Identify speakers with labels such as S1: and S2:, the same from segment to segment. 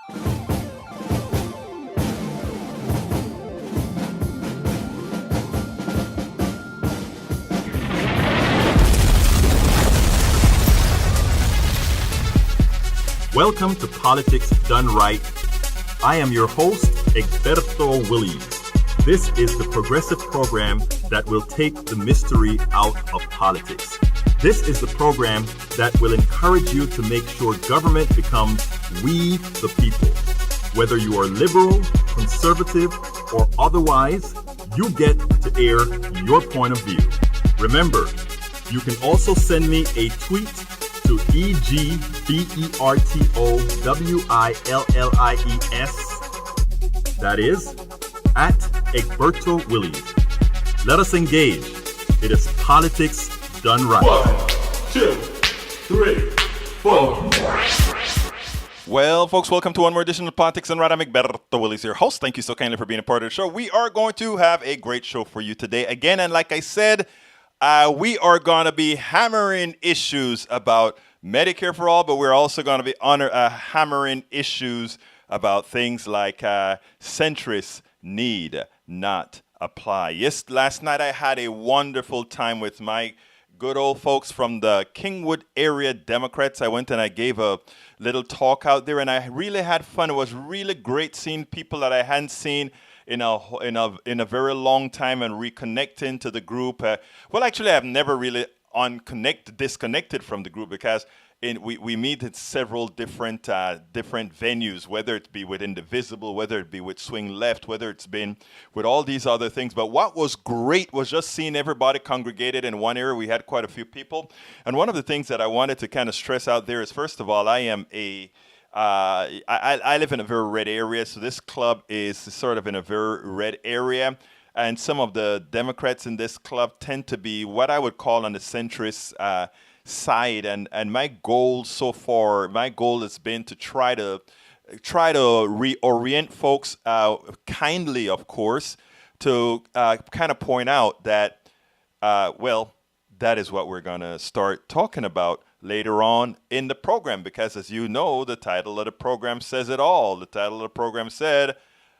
S1: Welcome to Politics Done Right. I am your host, Egberto Willies. This is the progressive program that will take the mystery out of politics. This is the program that will encourage you to make sure government becomes we the people. Whether you are liberal, conservative, or otherwise, you get to air your point of view. Remember, you can also send me a tweet to EGBERTOWILLIES. That is, at Egberto Willies. Let us engage. It is politics done right.
S2: 1, 2, 3, 4.
S3: Well, folks, welcome to one more edition of Politics and Right. I'm Egberto Willies, your host. Thank you so kindly for being a part of the show. We are going to have a great show for you today. Again, and like I said, we are going to be hammering issues about Medicare for all, but we're also going to be hammering issues about things like centrists need not apply. Yes, last night I had a wonderful time with my good old folks from the Kingwood area Democrats. I went and I gave a little talk out there, and I really had fun. It was really great seeing people that I hadn't seen in a very long time and reconnecting to the group. Well, actually, I've never really disconnected from the group because we meet at several different venues, whether it be with Indivisible, whether it be with Swing Left, whether it's been with all these other things. But what was great was just seeing everybody congregated in one area. We had quite a few people. And one of the things that I wanted to kind of stress out there is, first of all, I live in a very red area, so this club is sort of in a very red area. And some of the Democrats in this club tend to be what I would call on the centrist side. And my goal so far, has been to try to reorient folks kindly, of course, to kind of point out that, that is what we're going to start talking about later on in the program. Because as you know, the title of the program says it all. The title of the program said,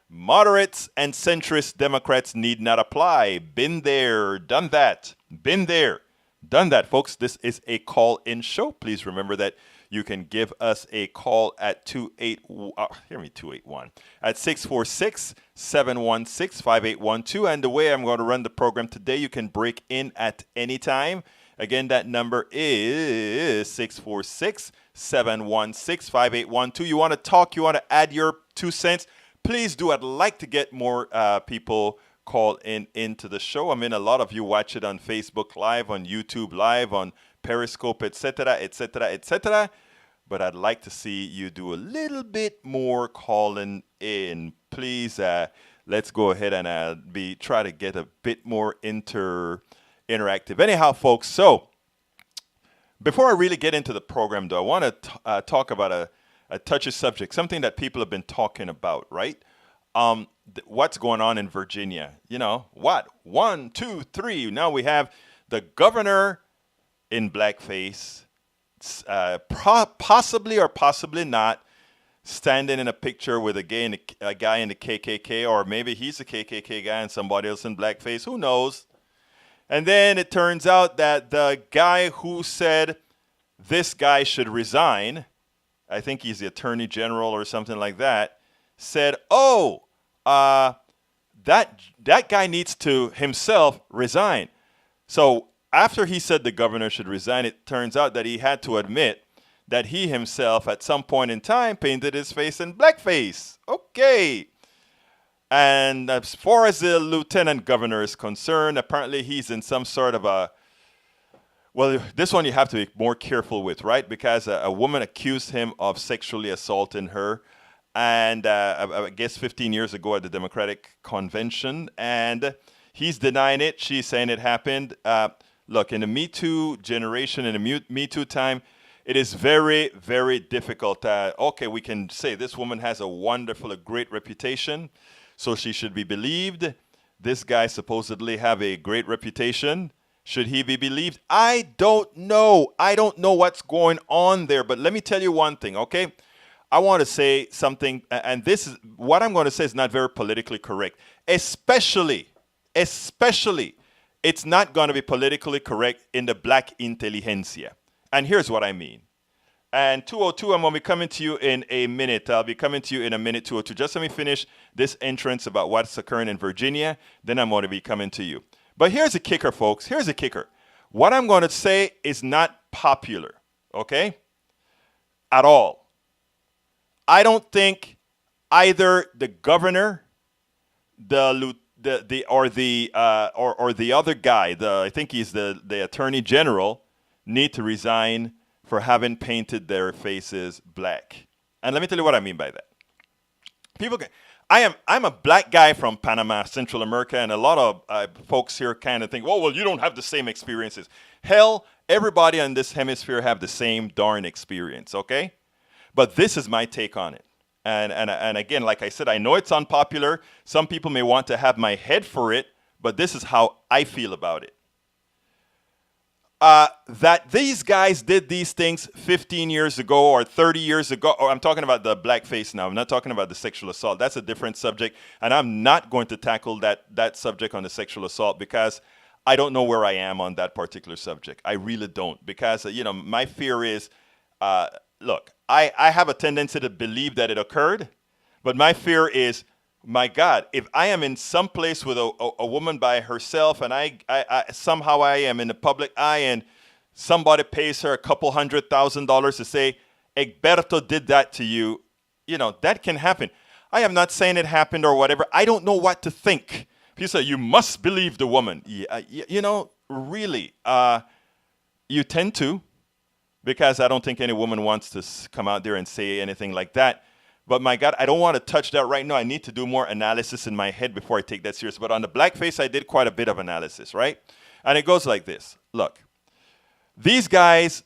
S3: Moderates and centrist Democrats need not apply. Been there, done that. Been there, done that, folks. This is a call-in show. Please remember that you can give us a call at 646-716-5812. And the way I'm going to run the program today, you can break in at any time. Again, that number is 646-716-5812. You want to talk, you want to add your 2 cents, please do. I'd like to get more people call into the show. I mean, a lot of you watch it on Facebook Live, on YouTube Live, on Periscope, etc., etc., etc. But I'd like to see you do a little bit more calling in. Please, let's go ahead and try to get a bit more interactive. Anyhow, folks, so before I really get into the program, though, I want to talk about a touchy subject, something that people have been talking about, right? What's going on in Virginia? You know, what? 1, 2, 3. Now we have the governor in blackface, possibly or possibly not, standing in a picture with a guy in the KKK, or maybe he's a KKK guy and somebody else in blackface. Who knows? And then it turns out that the guy who said this guy should resign, I think he's the attorney general or something like that, said, that guy needs to himself resign. So after he said the governor should resign, it turns out that he had to admit that he himself at some point in time painted his face in blackface. Okay. And as far as the lieutenant governor is concerned, apparently he's in some sort of well, this one you have to be more careful with, right? Because a woman accused him of sexually assaulting her, and I guess 15 years ago at the Democratic Convention, and he's denying it. She's saying it happened. Look, in the Me Too generation, in the Me Too time, it is very, very difficult. Okay, we can say this woman has a great reputation, so she should be believed. This guy supposedly have a great reputation. Should he be believed? I don't know. I don't know what's going on there. But let me tell you one thing, okay? I want to say something, and this is what I'm going to say is not very politically correct. Especially, it's not going to be politically correct in the black intelligentsia. And here's what I mean. And 202, I'm going to be coming to you in a minute. I'll be coming to you in a minute, 202. Just let me finish this entrance about what's occurring in Virginia. Then I'm going to be coming to you. But here's a kicker, folks. Here's a kicker. What I'm going to say is not popular, okay? At all. I don't think either the governor, the other guy, I think he's the attorney general, need to resign for having painted their faces black. And let me tell you what I mean by that. I'm a black guy from Panama, Central America, and a lot of folks here kind of think, well, you don't have the same experiences. Hell, everybody on this hemisphere have the same darn experience, okay? But this is my take on it. And again, like I said, I know it's unpopular. Some people may want to have my head for it, but this is how I feel about it. That these guys did these things 15 years ago or 30 years ago, or I'm talking about the blackface now. I'm not talking about the sexual assault. That's a different subject, and I'm not going to tackle that subject on the sexual assault because I don't know where I am on that particular subject. I really don't, because my fear is, look, I have a tendency to believe that it occurred, but my fear is, my God, if I am in some place with a woman by herself and I somehow I am in the public eye and somebody pays her $200,000 to say, Egberto did that to you, that can happen. I am not saying it happened or whatever. I don't know what to think. People say, you must believe the woman. Yeah, really, you tend to. Because I don't think any woman wants to come out there and say anything like that. But my God, I don't want to touch that right now. I need to do more analysis in my head before I take that serious. But on the blackface, I did quite a bit of analysis, right? And it goes like this. Look, these guys,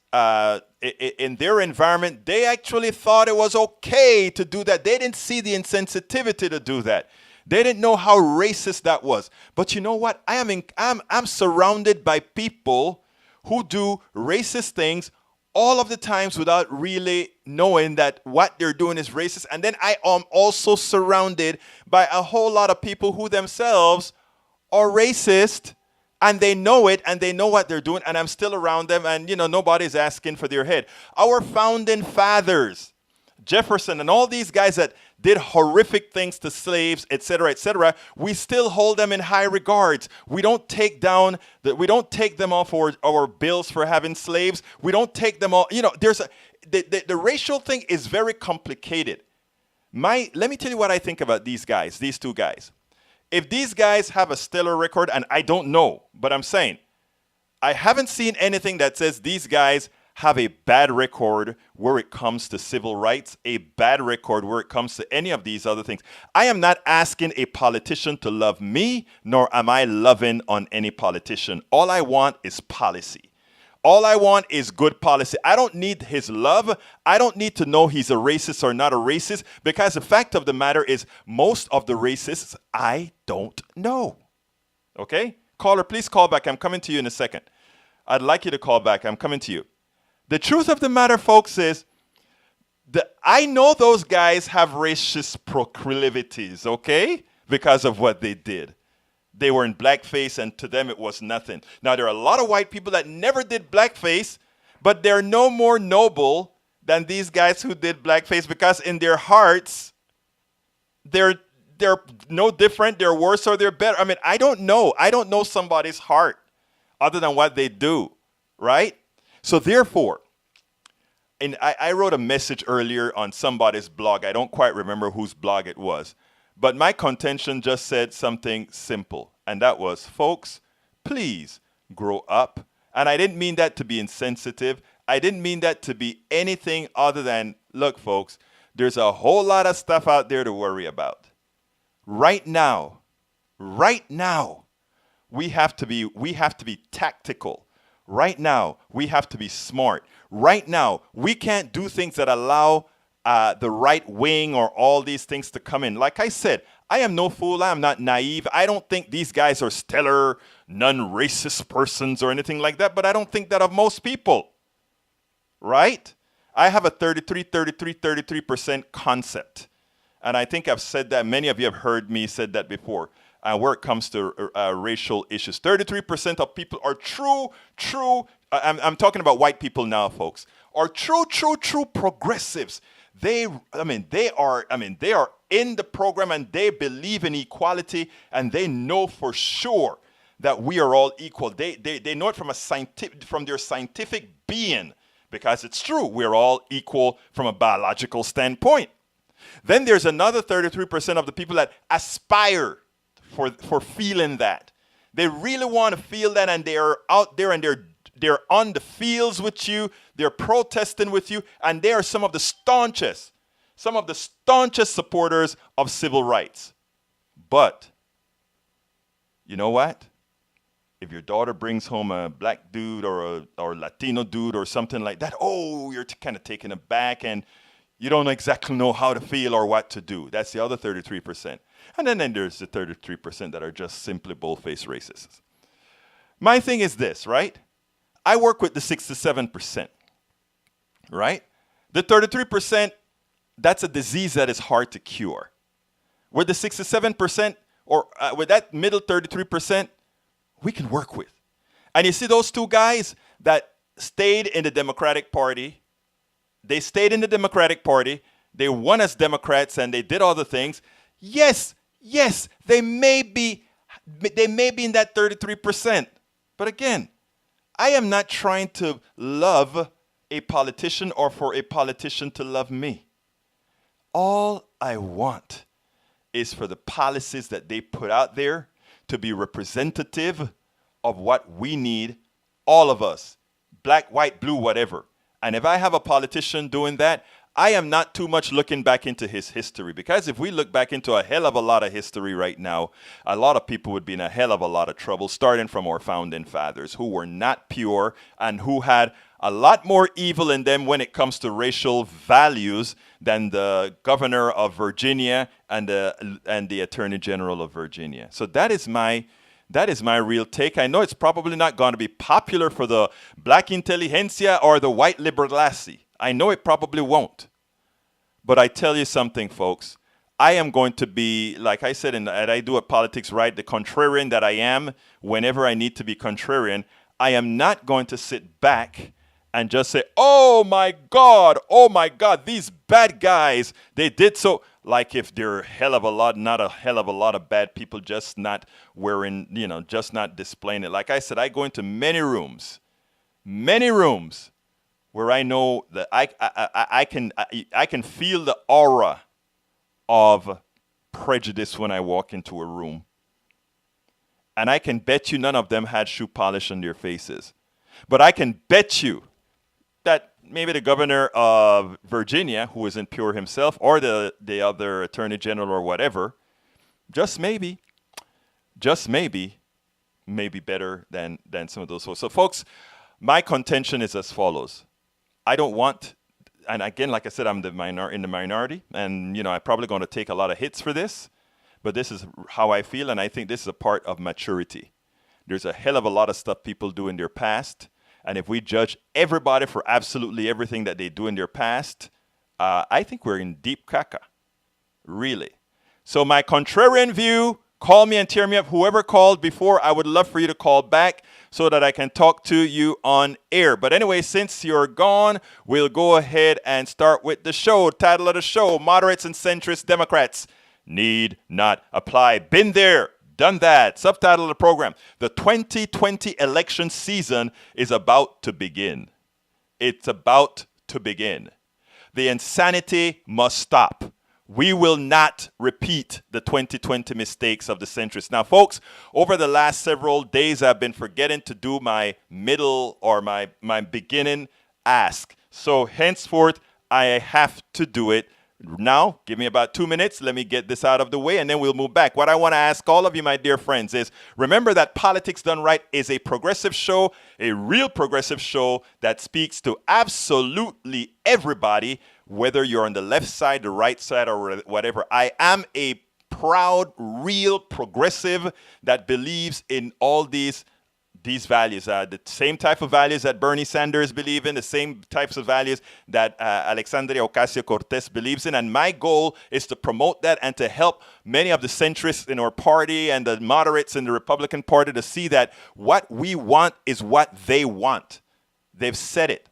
S3: in their environment, they actually thought it was okay to do that. They didn't see the insensitivity to do that. They didn't know how racist that was. But you know what? I'm surrounded by people who do racist things all of the times without really knowing that what they're doing is racist. And then I am also surrounded by a whole lot of people who themselves are racist, and they know it, and they know what they're doing, and I'm still around them, and nobody's asking for their head. Our founding fathers, Jefferson and all these guys that did horrific things to slaves, etc., we still hold them in high regards. We don't take them off our bills for having slaves. We don't take them off. The racial thing is very complicated. Let me tell you what I think about these guys, these two guys. If these guys have a stellar record, and I don't know, but I'm saying, I haven't seen anything that says these guys have a bad record where it comes to civil rights, a bad record where it comes to any of these other things. I am not asking a politician to love me, nor am I loving on any politician. All I want is policy. All I want is good policy. I don't need his love. I don't need to know he's a racist or not a racist, because the fact of the matter is most of the racists I don't know. Okay? Caller, please call back. I'm coming to you in a second. I'd like you to call back. I'm coming to you. The truth of the matter, folks, is that I know those guys have racist proclivities, okay? Because of what they did. They were in blackface, and to them it was nothing. Now, there are a lot of white people that never did blackface, but they're no more noble than these guys who did blackface, because in their hearts, they're no different, they're worse, or they're better. I mean, I don't know. I don't know somebody's heart other than what they do, right? So therefore, and I wrote a message earlier on somebody's blog. I don't quite remember whose blog it was. But my contention just said something simple. And that was, folks, please grow up. And I didn't mean that to be insensitive. I didn't mean that to be anything other than, look, folks, there's a whole lot of stuff out there to worry about. Right now, we have to be tactical. Right now, we have to be smart. Right now, we can't do things that allow the right wing or all these things to come in. Like I said, I am no fool. I am not naive. I don't think these guys are stellar, non-racist persons or anything like that, but I don't think that of most people. Right? I have a 33% concept. And I think I've said that. Many of you have heard me said that before. Where it comes to racial issues, 33% of people are true. I'm talking about white people now, folks. Are true progressives. They are in the program and they believe in equality and they know for sure that we are all equal. They know it from their scientific being, because it's true. We're all equal from a biological standpoint. Then there's another 33% of the people that aspire for feeling that. They really want to feel that, and they're out there and they're on the fields with you, they're protesting with you, and they are some of the staunchest supporters of civil rights. But you know what? If your daughter brings home a black dude or Latino dude or something like that, you're kind of taken aback and you don't exactly know how to feel or what to do. That's the other 33%. And then there's the 33% that are just simply bold-faced racists. My thing is this, right? I work with the 67%, right? The 33%, that's a disease that is hard to cure. With the 67%, or with that middle 33%, we can work with. And you see those two guys that stayed in the Democratic Party. They stayed in the Democratic Party. They won as Democrats and they did all the things. Yes, they may be in that 33%. But again, I am not trying to love a politician or for a politician to love me. All I want is for the policies that they put out there to be representative of what we need, all of us, black, white, blue, whatever. And if I have a politician doing that, I am not too much looking back into his history, because if we look back into a hell of a lot of history right now, a lot of people would be in a hell of a lot of trouble, starting from our founding fathers who were not pure and who had a lot more evil in them when it comes to racial values than the governor of Virginia and the attorney general of Virginia. So that is my real take. I know it's probably not going to be popular for the black intelligentsia or the white liberalacy. I know it probably won't. But I tell you something, folks. I am going to be, like I said, and I do at Politics Right, the contrarian that I am whenever I need to be contrarian. I am not going to sit back and just say, oh my God, these bad guys, they did so. Like if they're not a hell of a lot of bad people just not wearing, just not displaying it. Like I said, I go into many rooms where I know that I can feel the aura of prejudice when I walk into a room. And I can bet you none of them had shoe polish on their faces. But I can bet you that maybe the governor of Virginia, who isn't pure himself, or the other attorney general or whatever, just maybe better than some of those folks. So folks, my contention is as follows. I don't want, and again, like I said, I'm in the minority, and I'm probably going to take a lot of hits for this, but this is how I feel, and I think this is a part of maturity. There's a hell of a lot of stuff people do in their past, and if we judge everybody for absolutely everything that they do in their past, I think we're in deep caca, really. So my contrarian view, call me and tear me up. Whoever called before, I would love for you to call back so that I can talk to you on air. But anyway, since you're gone, we'll go ahead and start with the show. Title of the show, Moderates and Centrist Democrats Need Not Apply. Been there, done that. Subtitle of the program, the 2020 election season is about to begin. It's about to begin. The insanity must stop. We will not repeat the 2020 mistakes of the centrists. Now, folks, over the last several days, I've been forgetting to do my middle or my beginning ask. So henceforth, I have to do it now. Give me about 2 minutes. Let me get this out of the way, and then we'll move back. What I want to ask all of you, my dear friends, is remember that Politics Done Right is a progressive show, a real progressive show that speaks to absolutely everybody, whether you're on the left side, the right side, or whatever. I am a proud, real progressive that believes in all these these values, the same type of values that Bernie Sanders believes in, the same types of values that Alexandria Ocasio-Cortez believes in. And my goal is to promote that and to help many of the centrists in our party and the moderates in the Republican Party to see that what we want is what they want. They've said it.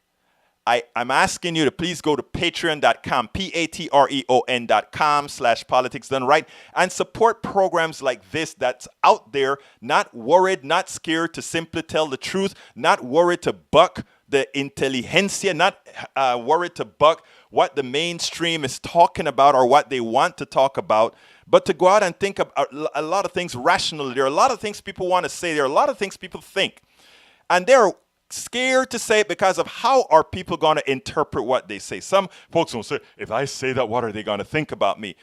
S3: I'm asking you to please go to patreon.com, patreon.com/politics done right, and support programs like this that's out there, not worried, not scared to simply tell the truth, not worried to buck the intelligentsia, not worried to buck what the mainstream is talking about or what they want to talk about, but to go out and think of a lot of things rationally. There are a lot of things people want to say. There are a lot of things people think. And they're scared to say it because of how are people going to interpret what they say. Some folks will say, if I say that, what are they going to think about me?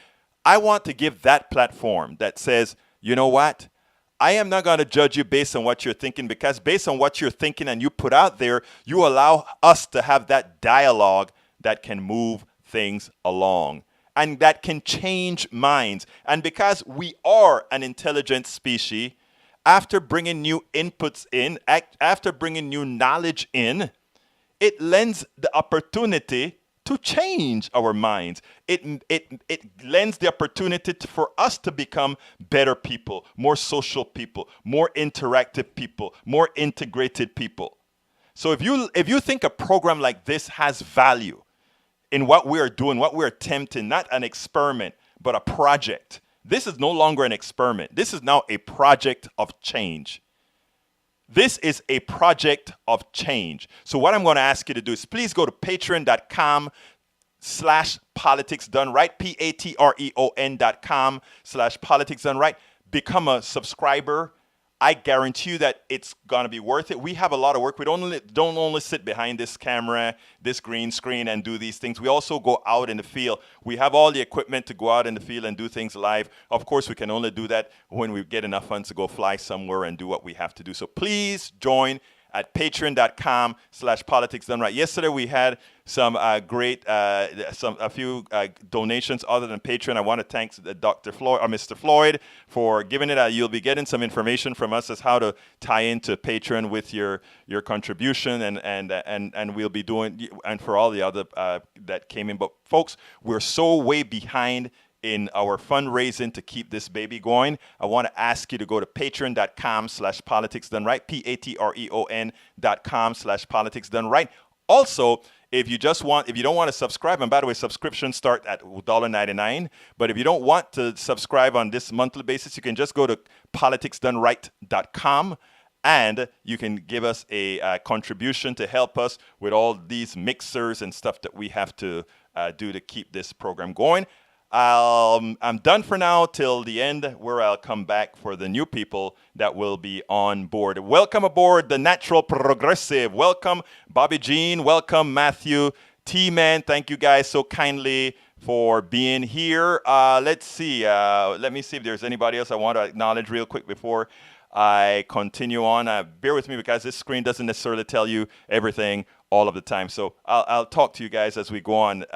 S3: I want to give that platform that says, you know what? I am not going to judge you based on what you're thinking, because based on what you're thinking and you put out there, you allow us to have that dialogue that can move things along and that can change minds. And because we are an intelligent species, after bringing new inputs in, after bringing new knowledge in, it lends the opportunity to change our minds. It lends the opportunity for us to become better people, more social people, more interactive people, more integrated people. So if you think a program like this has value in what we are doing, what we're attempting, not an experiment, but a project, this is no longer an experiment. This is now a project of change. This is a project of change. So what I'm going to ask you to do is please go to patreon.com/politics done right, patreon.com/politics done right. Become a subscriber. I guarantee you that it's going to be worth it. We have a lot of work. We don't only sit behind this camera, this green screen, and do these things. We also go out in the field. We have all the equipment to go out in the field and do things live. Of course, we can only do that when we get enough funds to go fly somewhere and do what we have to do. So please join at patreon.com/politics done right. Yesterday we had some a few donations other than Patreon. I want to thank Dr. Floyd or Mr. Floyd for giving it. You'll be getting some information from us as how to tie into Patreon with your contribution, and we'll be doing, and for all the other that came in. But folks, we're so way behind in our fundraising to keep this baby going. I want to ask you to go to patreon.com/politics done right, patreon.com/politics done right. Also, if you don't want to subscribe, and by the way, subscriptions start at $1.99, but if you don't want to subscribe on this monthly basis, you can just go to politicsdoneright.com and you can give us a contribution to help us with all these mixers and stuff that we have to do to keep this program going. I'm done for now till the end, where I'll come back for the new people that will be on board. Welcome aboard the Natural Progressive. Welcome Bobby Jean. Welcome Matthew T-Man. Thank you guys so kindly for being here. Let's see. Let me see if there's anybody else I want to acknowledge real quick before I continue on. Bear with me because this screen doesn't necessarily tell you everything all of the time. So I'll talk to you guys as we go on.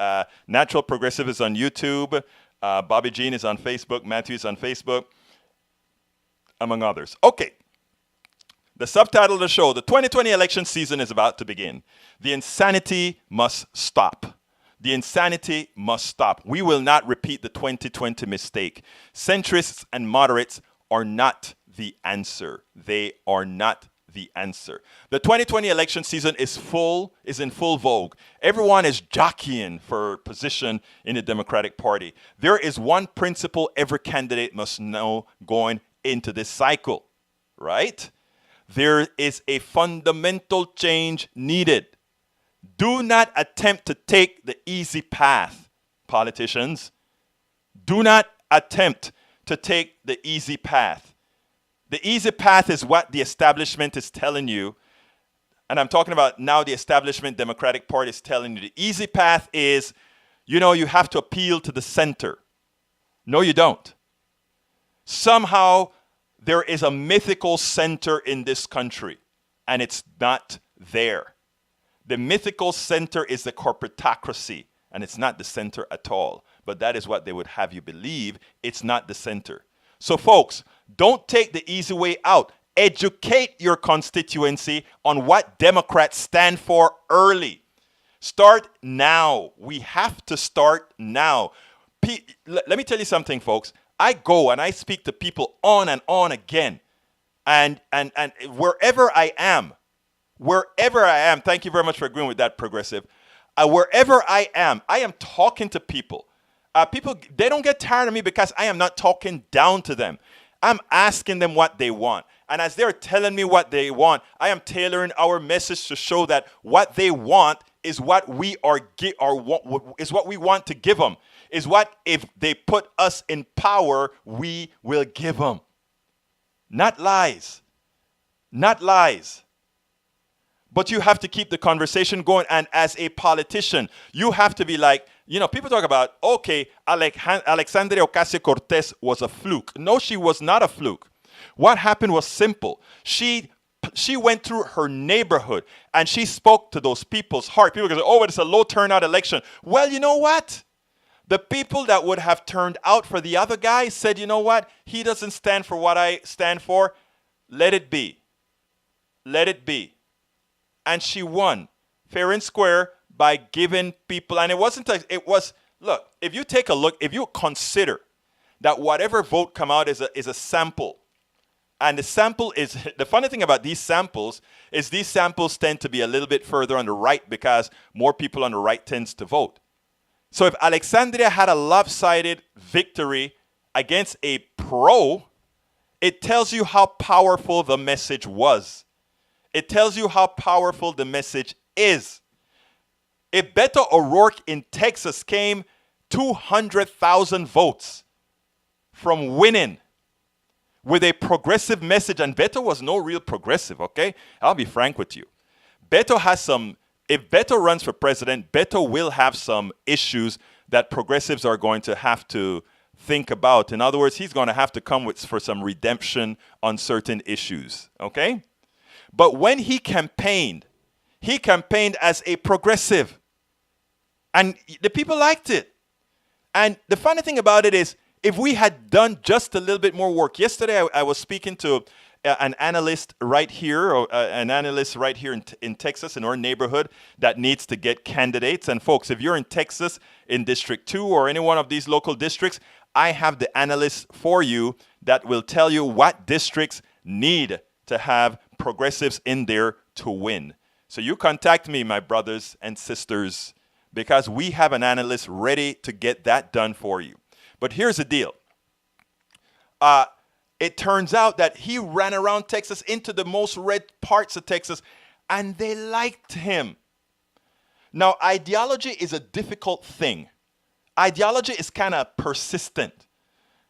S3: Natural Progressive is on YouTube. Bobby Jean is on Facebook. Matthew is on Facebook, among others. Okay. The subtitle of the show: the 2020 election season is about to begin. The insanity must stop. The insanity must stop. We will not repeat the 2020 mistake. Centrists and moderates are not the answer. They are not the answer. The 2020 election season is in full vogue. Everyone is jockeying for position in the Democratic Party. There is one principle every candidate must know going into this cycle, right? There is a fundamental change needed. Do not attempt to take the easy path, politicians. Do not attempt to take the easy path. The easy path is what the establishment is telling you. And I'm talking about now the establishment Democratic Party is telling you. The easy path is, you have to appeal to the center. No, you don't. Somehow there is a mythical center in this country, and it's not there. The mythical center is the corporatocracy, and it's not the center at all. But that is what they would have you believe. It's not the center. So folks, don't take the easy way out. Educate your constituency on what Democrats stand for early. Start now. We have to start now. Let me tell you something, folks. I go and I speak to people on and on again. And wherever I am, thank you very much for agreeing with that, Progressive. Wherever I am talking to people. People, they don't get tired of me because I am not talking down to them. I'm asking them what they want. And as they're telling me what they want, I am tailoring our message to show that what they want is what we is what we want to give them. Is what, if they put us in power, we will give them. Not lies. Not lies. But you have to keep the conversation going. And as a politician, you have to be like, people talk about, okay, Alexandria Ocasio-Cortez was a fluke. No, she was not a fluke. What happened was simple. She went through her neighborhood and she spoke to those people's heart. People go, oh, it's a low turnout election. Well, you know what? The people that would have turned out for the other guy said, you know what? He doesn't stand for what I stand for. Let it be. Let it be. And she won fair and square by giving people, and look, if you take a look, if you consider that whatever vote come out is a sample, and the sample is, the funny thing about these samples is these samples tend to be a little bit further on the right because more people on the right tends to vote. So if Alexandria had a lopsided victory against a pro, it tells you how powerful the message was. It tells you how powerful the message is. If Beto O'Rourke in Texas came 200,000 votes from winning with a progressive message, and Beto was no real progressive, okay? I'll be frank with you. Beto has some, if Beto runs for president, Beto will have some issues that progressives are going to have to think about. In other words, he's going to have to come for some redemption on certain issues, okay? But when he campaigned as a progressive. And the people liked it. And the funny thing about it is, if we had done just a little bit more work. Yesterday, I was speaking to an analyst right here, in Texas, in our neighborhood, that needs to get candidates. And folks, if you're in Texas, in District 2 or any one of these local districts, I have the analysts for you that will tell you what districts need to have progressives in there to win. So you contact me, my brothers and sisters, because we have an analyst ready to get that done for you. But here's the deal. It turns out that he ran around Texas into the most red parts of Texas, and they liked him. Now, ideology is a difficult thing. Ideology is kind of persistent,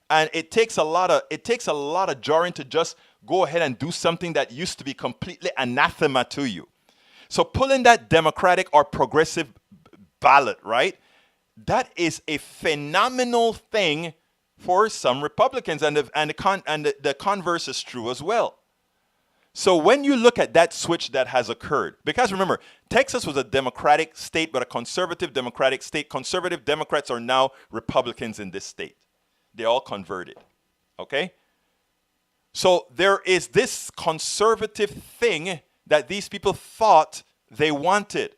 S3: and it takes a lot of jarring to just go ahead and do something that used to be completely anathema to you. So pulling that Democratic or progressive ballot, right? That is a phenomenal thing for some Republicans, and the converse is true as well. So when you look at that switch that has occurred, because remember, Texas was a Democratic state, but a conservative Democratic state. Conservative Democrats are now Republicans in this state. They all converted, okay? So there is this conservative thing that these people thought they wanted.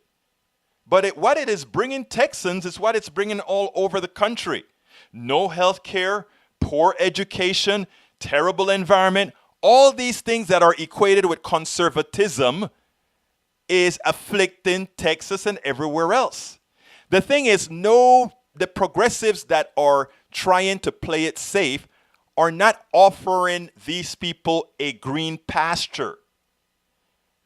S3: But what it is bringing Texans is what it's bringing all over the country. No health care, poor education, terrible environment, all these things that are equated with conservatism is afflicting Texas and everywhere else. The thing is, the progressives that are trying to play it safe are not offering these people a green pasture.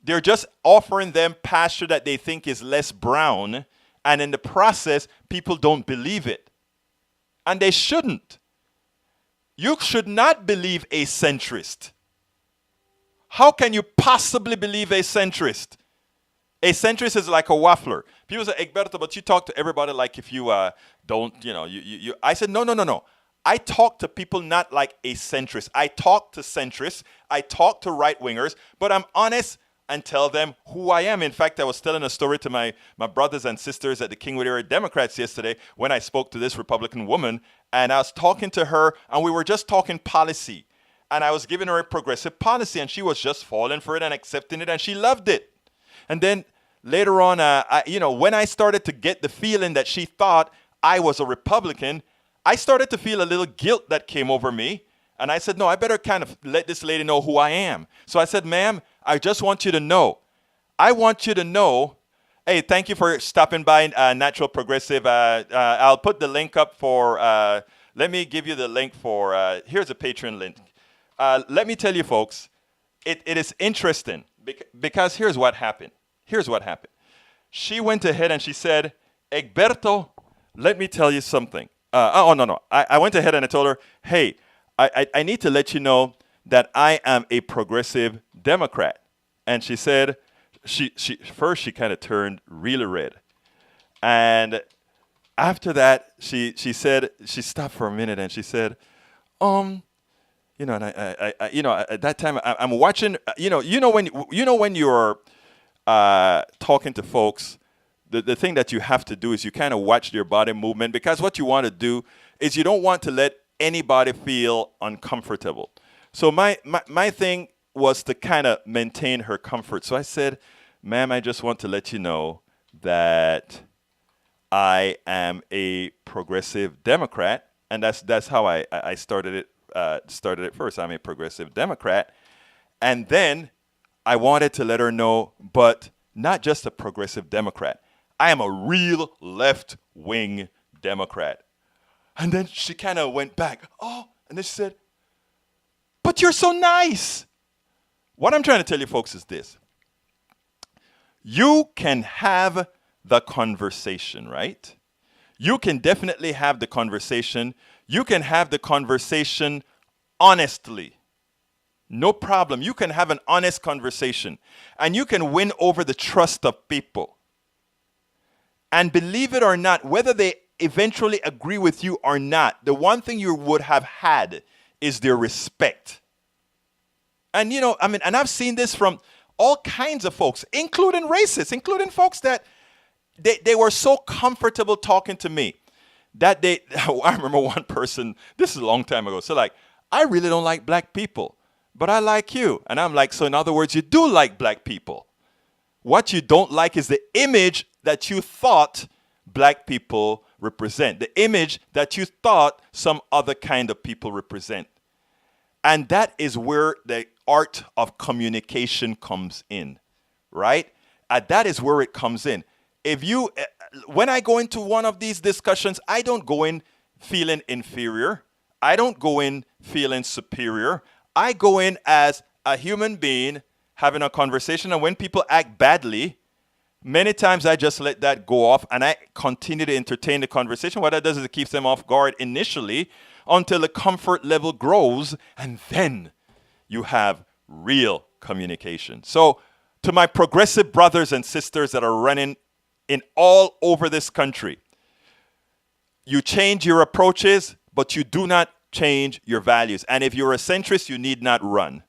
S3: They're just offering them pasture that they think is less brown, and in the process, people don't believe it. And they shouldn't. You should not believe a centrist. How can you possibly believe a centrist? A centrist is like a waffler. People say, Egberto, but you talk to everybody like if you don't, I said, no. I talk to people not like a centrist. I talk to centrists. I talk to right-wingers, but I'm honest and tell them who I am. In fact, I was telling a story to my brothers and sisters at the Kingwood Area Democrats yesterday when I spoke to this Republican woman, and I was talking to her, and we were just talking policy. And I was giving her a progressive policy, and she was just falling for it and accepting it, and she loved it. And then later on, when I started to get the feeling that she thought I was a Republican, I started to feel a little guilt that came over me. And I said, no, I better kind of let this lady know who I am. So I said, ma'am, I just want you to know. I want you to know. Hey, thank you for stopping by Natural Progressive. I'll put the link up for, let me give you the link for, here's a Patreon link. Let me tell you, folks, it is interesting because here's what happened. Here's what happened. She went ahead and she said, Egberto, let me tell you something. No. I went ahead and I told her, hey, I need to let you know that I am a progressive Democrat. And she said, she kind of turned really red. And after that, she said, she stopped for a minute and she said, and at that time I'm watching, when you're talking to folks, the thing that you have to do is you kind of watch your body movement, because what you want to do is you don't want to let anybody feel uncomfortable. So my thing was to kind of maintain her comfort. So I said, ma'am, I just want to let you know that I am a progressive Democrat, and that's how I started it first. I'm a progressive Democrat. And then I wanted to let her know, but not just a progressive Democrat. I am a real left-wing Democrat. And then she kind of went back. Oh, and then she said, but you're so nice. What I'm trying to tell you, folks, is this. You can have the conversation, right? You can definitely have the conversation. You can have the conversation honestly. No problem. You can have an honest conversation. And you can win over the trust of people. And believe it or not, whether they eventually agree with you or not, the one thing you would have had is their respect. And, and I've seen this from all kinds of folks, including racists, including folks that they were so comfortable talking to me that I remember one person, this is a long time ago, so like, I really don't like black people, but I like you. And I'm like, so in other words, you do like black people. What you don't like is the image that you thought black people represent, the image that you thought some other kind of people represent. And that is where the art of communication comes in, right? That is where it comes in. When I go into one of these discussions, I don't go in feeling inferior. I don't go in feeling superior. I go in as a human being having a conversation. And when people act badly, many times I just let that go off and I continue to entertain the conversation. What that does is it keeps them off guard initially until the comfort level grows, and then you have real communication. So to my progressive brothers and sisters that are running in all over this country, you change your approaches, but you do not change your values. And if you're a centrist, you need not run.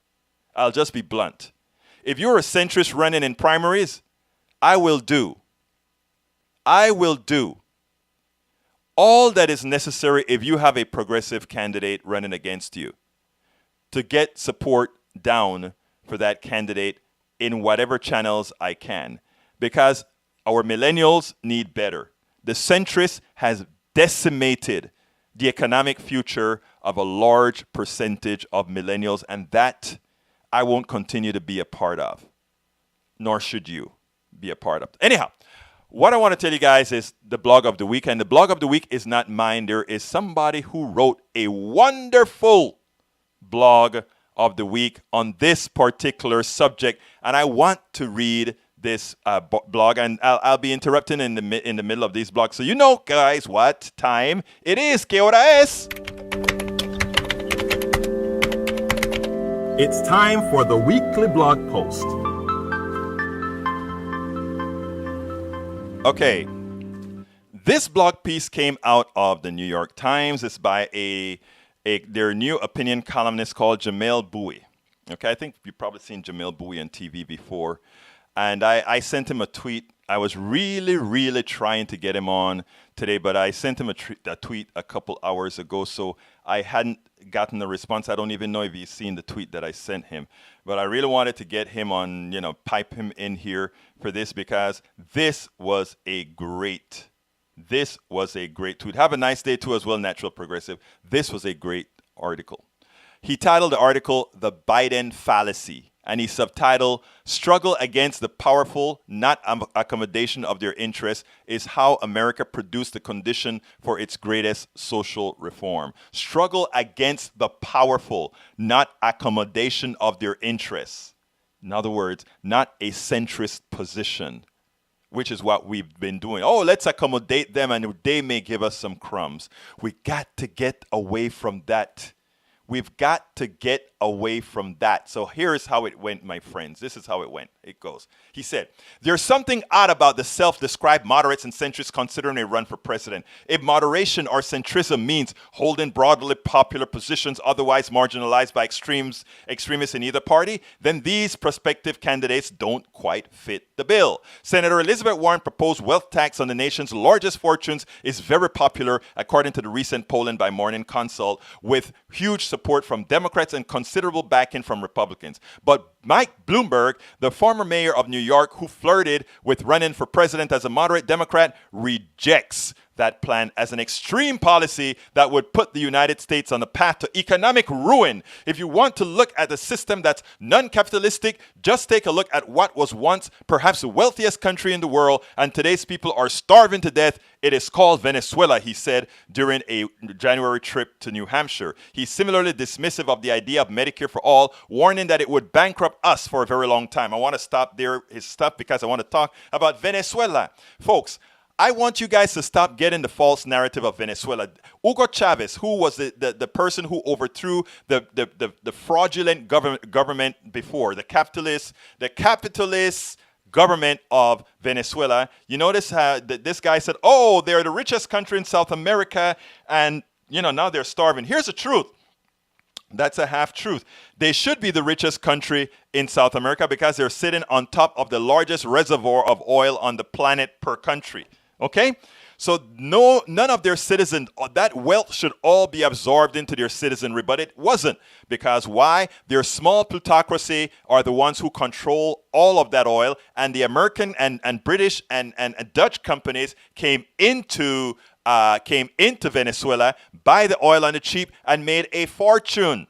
S3: I'll just be blunt. If you're a centrist running in primaries, I will do all that is necessary if you have a progressive candidate running against you to get support down for that candidate in whatever channels I can, because our millennials need better. The centrist has decimated the economic future of a large percentage of millennials, and that I won't continue to be a part of, nor should you be a part of. Anyhow, what I want to tell you guys is the blog of the week. And the blog of the week is not mine. There is somebody who wrote a wonderful blog of the week on this particular subject. And I want to read this blog. And I'll be interrupting in the middle of these blogs. So you know, guys, what time it is. ¿Qué hora es?
S1: It's time for the weekly blog post.
S3: Okay, this blog piece came out of the New York Times. It's by their new opinion columnist called Jamel Bowie. Okay, I think you've probably seen Jamel Bowie on TV before. And I sent him a tweet. I was really, really trying to get him on today, but I sent him a tweet a couple hours ago, so I hadn't gotten a response. I don't even know if he's seen the tweet that I sent him. But I really wanted to get him on, pipe him in here for this because this was a great tweet. Have a nice day too as well, Natural Progressive. This was a great article. He titled the article, The Biden Fallacy. And he subtitled, Struggle Against the Powerful, Not Accommodation of Their Interests, is How America Produced the Condition for Its Greatest Social Reform. Struggle against the powerful, not accommodation of their interests. In other words, not a centrist position, which is what we've been doing. Oh, let's accommodate them and they may give us some crumbs. We got to get away from that. We've got to get away from that. So here's how it went, my friends. This is how it went. It goes. He said, there's something odd about the self-described moderates and centrists considering a run for president. If moderation or centrism means holding broadly popular positions otherwise marginalized by extremists in either party, then these prospective candidates don't quite fit the bill. Senator Elizabeth Warren proposed wealth tax on the nation's largest fortunes is very popular, according to the recent polling by Morning Consult, with huge support from Democrats and considerable backing from Republicans. But Mike Bloomberg, the former mayor of New York who flirted with running for president as a moderate Democrat, rejects that plan as an extreme policy that would put the United States on the path to economic ruin. If you want to look at a system that's non-capitalistic, just take a look at what was once perhaps the wealthiest country in the world, and today's people are starving to death. It is called Venezuela, he said during a January trip to New Hampshire. He's similarly dismissive of the idea of Medicare for all, warning that it would bankrupt us for a very long time. I want to stop there, his stuff, because I want to talk about Venezuela. Folks, I want you guys to stop getting the false narrative of Venezuela. Hugo Chavez, who was the person who overthrew the fraudulent government before, the capitalist government of Venezuela. You notice how this guy said, oh, they're the richest country in South America, and now they're starving. Here's the truth. That's a half truth. They should be the richest country in South America because they're sitting on top of the largest reservoir of oil on the planet per country. Okay? So none of their citizens, that wealth should all be absorbed into their citizenry, but it wasn't. Because why? Their small plutocracy are the ones who control all of that oil, and the American and British and Dutch companies came into Venezuela, buy the oil on the cheap, and made a fortune.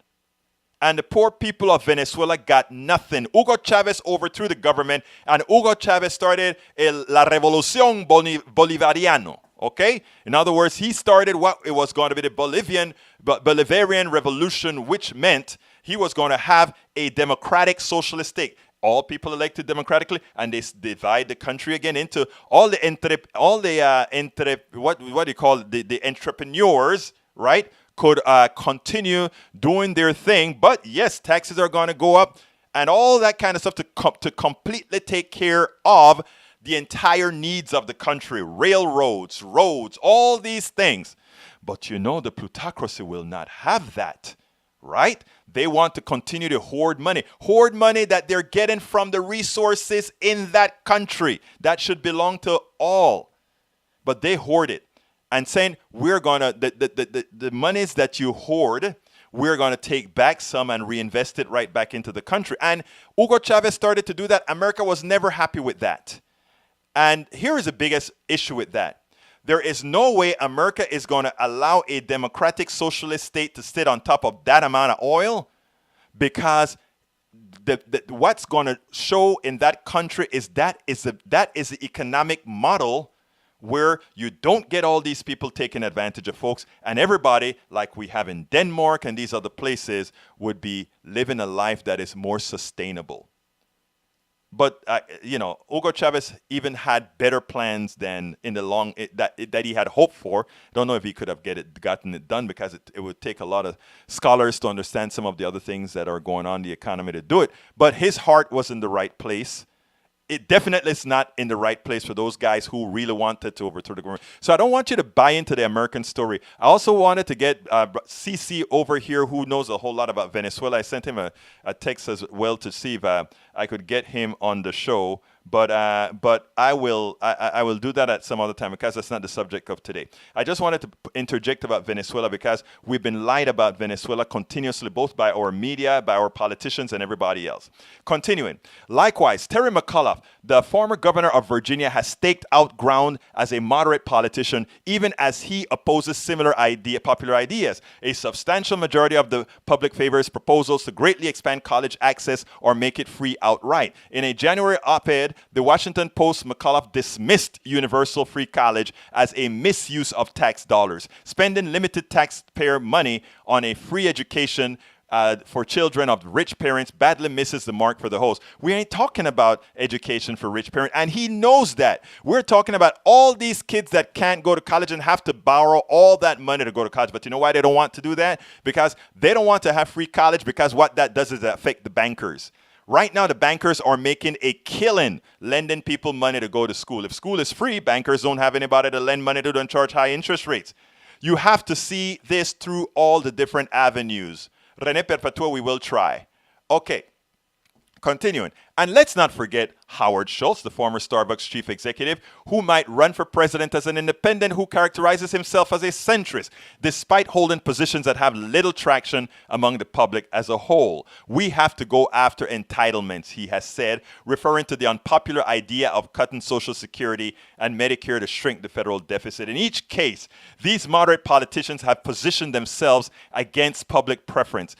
S3: And the poor people of Venezuela got nothing. Hugo Chavez overthrew the government, and Hugo Chavez started la Revolución Bolivariana. Okay? In other words, he started what it was going to be the Bolivarian Revolution, which meant he was going to have a democratic socialist state. All people elected democratically, and they divide the country again into all the entrepreneurs, right? Could continue doing their thing, but yes, taxes are going to go up and all that kind of stuff to completely take care of the entire needs of the country, railroads, roads, all these things. But the plutocracy will not have that, right? They want to continue to hoard money that they're getting from the resources in that country that should belong to all, but they hoard it. And saying, we're going to, the monies that you hoard, we're going to take back some and reinvest it right back into the country. And Hugo Chavez started to do that. America was never happy with that. And here is the biggest issue with that. There is no way America is going to allow a democratic socialist state to sit on top of that amount of oil, because what's going to show in that country is that is the economic model where you don't get all these people taking advantage of folks, and everybody, like we have in Denmark and these other places, would be living a life that is more sustainable. But, Hugo Chavez even had better plans than in the long that he had hoped for. Don't know if he could have gotten it done, because it would take a lot of scholars to understand some of the other things that are going on in the economy to do it. But his heart was in the right place. It definitely is not in the right place for those guys who really wanted to overthrow the government. So I don't want you to buy into the American story. I also wanted to get CC over here, who knows a whole lot about Venezuela. I sent him a text as well to see if I could get him on the show. But I will do that at some other time because that's not the subject of today. I just wanted to interject about Venezuela because we've been lied about Venezuela continuously, both by our media, by our politicians, and everybody else. Continuing. Likewise, Terry McAuliffe, the former governor of Virginia, has staked out ground as a moderate politician, even as he opposes similar popular ideas. A substantial majority of the public favors proposals to greatly expand college access or make it free outright. In a January op-ed, the Washington Post, McAuliffe dismissed universal free college as a misuse of tax dollars, spending limited taxpayer money on a free education for children of rich parents badly misses the mark for the host. We ain't talking about education for rich parents, and he knows that. We're talking about all these kids that can't go to college and have to borrow all that money to go to college. But you know why they don't want to do that? Because they don't want to have free college, because what that does is affect the bankers. Right now, the bankers are making a killing lending people money to go to school. If school is free, bankers don't have anybody to lend money to and charge high interest rates. You have to see this through all the different avenues. René Perpetua, we will try. Okay, continuing. And let's not forget Howard Schultz, the former Starbucks chief executive, who might run for president as an independent who characterizes himself as a centrist, despite holding positions that have little traction among the public as a whole. We have to go after entitlements, he has said, referring to the unpopular idea of cutting Social Security and Medicare to shrink the federal deficit. In each case, these moderate politicians have positioned themselves against public preference.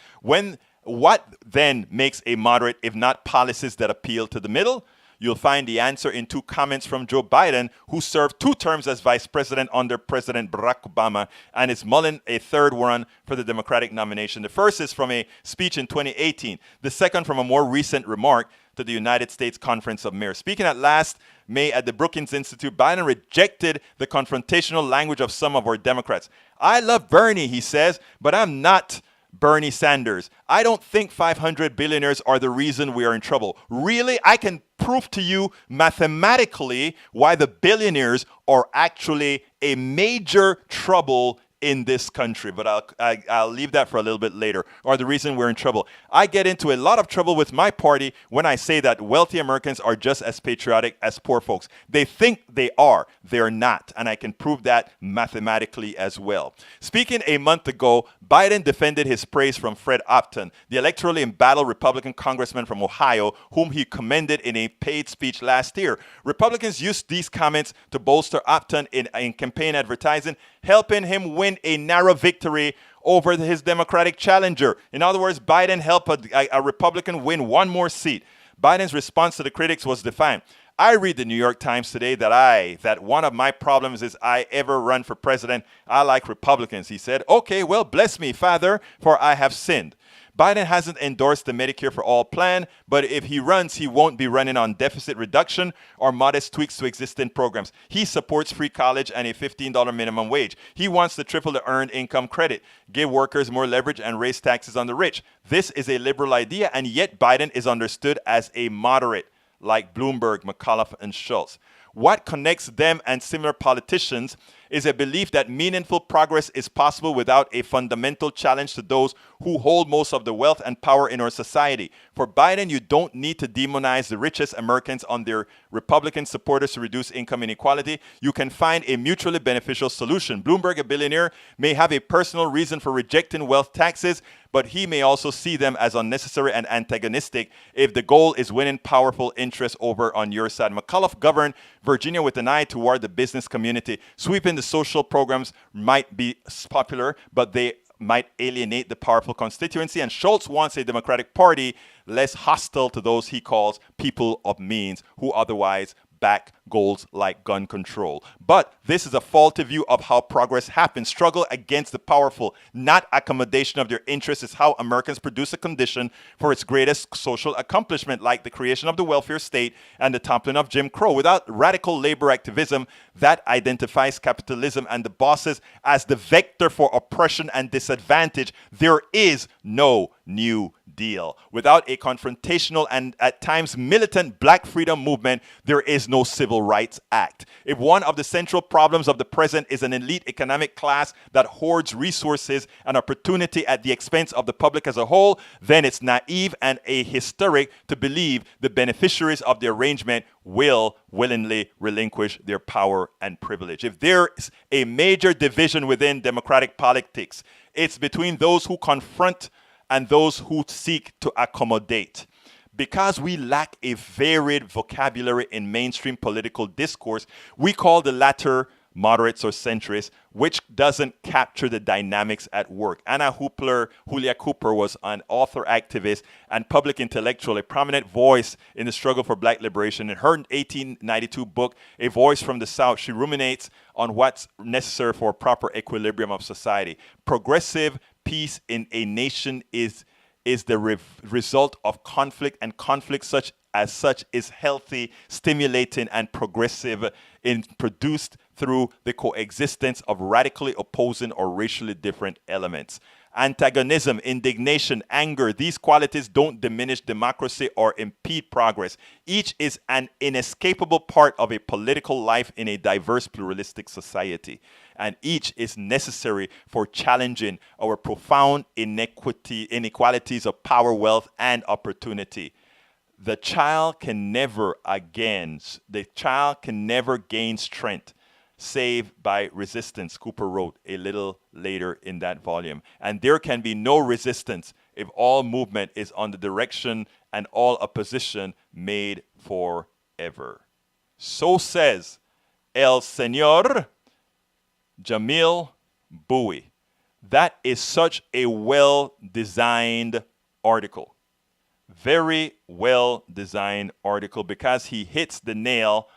S3: What then makes a moderate if not policies that appeal to the middle? You'll find the answer in two comments from Joe Biden, who served 2 terms as vice president under President Barack Obama and is mulling a third run for the Democratic nomination. The first is from a speech in 2018. The second from a more recent remark to the United States Conference of Mayors. Speaking at last May at the Brookings Institute, Biden rejected the confrontational language of some of our Democrats. I love Bernie, he says, but I'm not Bernie Sanders. I don't think 500 billionaires are the reason we are in trouble. Really, I can prove to you mathematically why the billionaires are actually a major trouble in this country, but I'll leave that for a little bit later, or the reason we're in trouble. I get into a lot of trouble with my party when I say that wealthy Americans are just as patriotic as poor folks. They think they are. They're not, and I can prove that mathematically as well. Speaking a month ago, Biden defended his praise from Fred Upton, the electorally embattled Republican congressman from Ohio, whom he commended in a paid speech last year. Republicans used these comments to bolster Upton in campaign advertising, helping him win a narrow victory over his Democratic challenger. In other words, Biden helped a Republican win one more seat. Biden's response to the critics was defiant. I read the New York Times today that one of my problems is I ever run for president. I like Republicans, he said. Okay, well, bless me, Father, for I have sinned. Biden hasn't endorsed the Medicare for All plan, but if he runs, he won't be running on deficit reduction or modest tweaks to existing programs. He supports free college and a $15 minimum wage. He wants to triple the earned income credit, give workers more leverage, and raise taxes on the rich. This is a liberal idea, and yet Biden is understood as a moderate, like Bloomberg, McAuliffe, and Schultz. What connects them and similar politicians is a belief that meaningful progress is possible without a fundamental challenge to those who hold most of the wealth and power in our society. For Biden, you don't need to demonize the richest Americans on their Republican supporters to reduce income inequality. You can find a mutually beneficial solution. Bloomberg, a billionaire, may have a personal reason for rejecting wealth taxes, but he may also see them as unnecessary and antagonistic if the goal is winning powerful interests over on your side. McAuliffe governed Virginia with an eye toward the business community. Sweeping the social programs might be popular, but they might alienate the powerful constituency. And Schultz wants a Democratic Party less hostile to those he calls people of means, who otherwise back goals like gun control. But this is a faulty view of how progress happens. Struggle against the powerful, not accommodation of their interests, is how Americans produce a condition for its greatest social accomplishment, like the creation of the welfare state and the toppling of Jim Crow. Without radical labor activism that identifies capitalism and the bosses as the vector for oppression and disadvantage, there is no New deal. Without a confrontational and at times militant black freedom movement, there is no Civil Rights Act. If one of the central problems of the present is an elite economic class that hoards resources and opportunity at the expense of the public as a whole, then it's naive and ahistoric to believe the beneficiaries of the arrangement will willingly relinquish their power and privilege. If there's a major division within democratic politics, it's between those who confront and those who seek to accommodate. Because we lack a varied vocabulary in mainstream political discourse, we call the latter moderates or centrists, which doesn't capture the dynamics at work. Julia Cooper was an author, activist, and public intellectual, a prominent voice in the struggle for black liberation. In her 1892 book, A Voice from the South, she ruminates on what's necessary for a proper equilibrium of society. Progressive peace in a nation is the result of conflict, and conflict such is healthy, stimulating, and progressive in produced through the coexistence of radically opposing or racially different elements. Antagonism, indignation, anger, these qualities don't diminish democracy or impede progress. Each is an inescapable part of a political life in a diverse, pluralistic society. And each is necessary for challenging our profound inequalities of power, wealth, and opportunity. The child can never gain strength save by resistance, Cooper wrote a little later in that volume. And there can be no resistance if all movement is on the direction and all opposition made forever. So says El Señor Jamil Bowie. That is such a well-designed article. Very well-designed article, because he hits the nail